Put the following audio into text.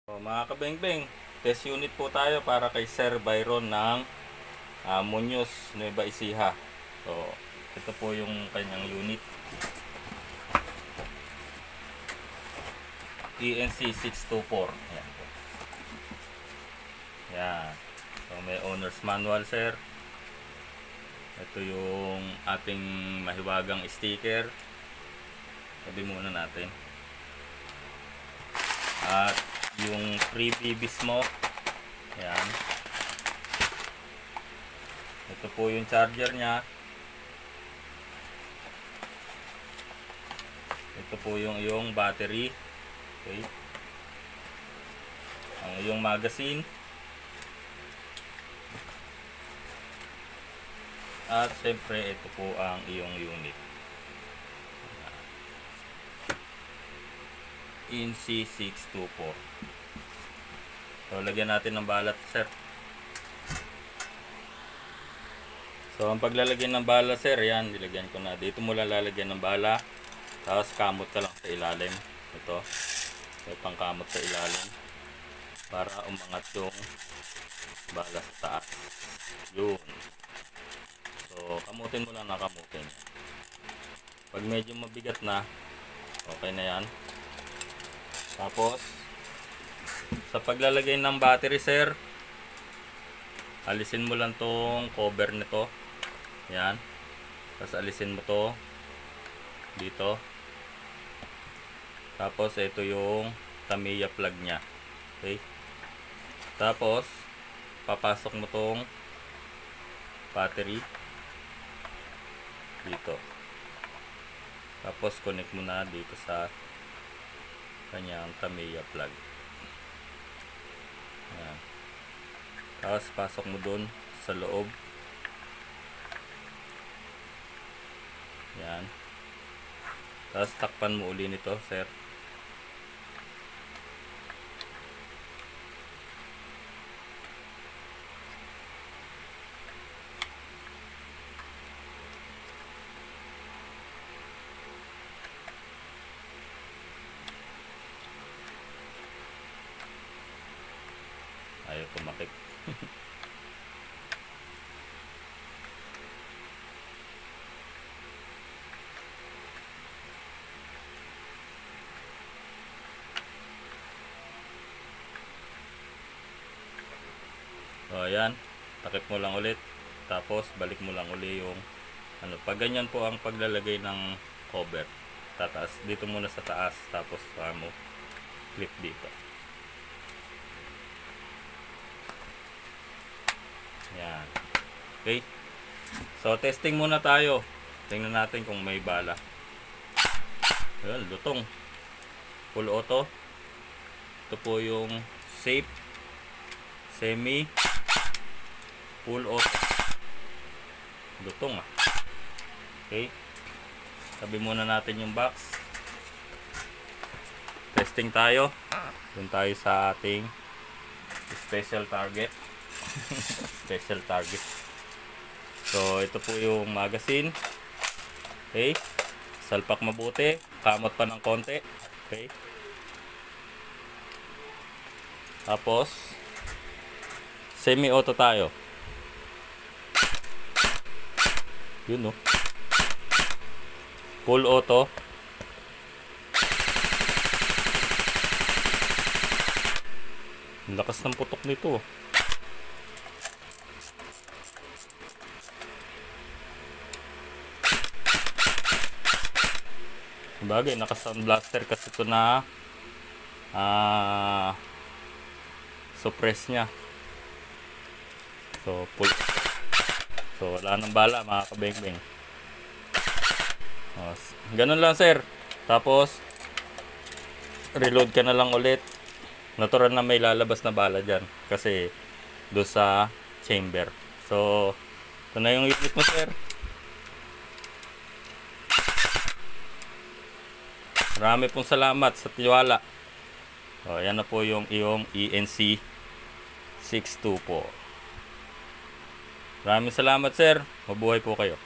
So, mga kabengbeng, test unit po tayo para kay Sir Byron ng Muñoz, Nueva Ecija. So, ito po yung kanyang unit. ENC 624. Yan po. Yan. So, may owner's manual, sir. Ito yung ating mahiwagang sticker. Sabi muna natin. At yung freebies mo. Yan. Ito po yung charger nya. Ito po yung iyong battery. Okay. Ang iyong magazine. At siyempre ito po ang iyong unit. ENC 624. So lagyan natin ng balat, sir. So ang paglalagyan ng bala, sir, yan, nilagyan ko na. Dito mo lalagyan ng bala. Tapos kamot ka lang sa ilalim. Ito. May pangkamot sa ilalim. Para umangat yung bala sa taas. Yun. So kamutin mo lang, nakamutin. Pag medyo mabigat na, okay na yan. Tapos sa paglalagay ng battery, sir, alisin mo lang tong cover nito. Yan. Tapos alisin mo to dito. Tapos ito yung Tamiya plug nya. Okay. Tapos papasok mo tong battery dito. Tapos connect mo na dito sa kanyang Tamiya plug. Ayan. Tapos pasok mo dun sa loob. Yan. Tapos takpan mo uli nito, sir. Ayaw pumakip. So ayan, takip mo lang ulit. Tapos balik mo lang uli yung pag ganyan po ang paglalagay ng cover. Tataas dito muna sa taas, tapos mo clip dito. Yan. Okay. So testing muna tayo. Tingnan natin kung may bala. Ayan, lutong. Full auto. Ito po yung safe, semi, full auto. Lutong ah. Okay. Tabi muna natin yung box. Testing tayo. Doon tayo sa ating special target. Special target. So ito po yung magazine. Okay. Salpak mabuti. Kamot pa ng konti. Okay. Tapos semi-auto tayo. Yun, no. Full auto. Ang lakas ng putok nito. Bagay, naka-sound blaster kasi ito na suppress nya. So full. So wala nang bala, mga kabengbeng. Ganun lang, sir. Tapos reload ka na lang ulit. Natural na may lalabas na bala dyan kasi doon sa chamber. So ito na yung unit mo, sir. Marami pong salamat sa tiwala. So, yan na po yung iyong ENC 624. Maraming salamat, sir. Mabuhay po kayo.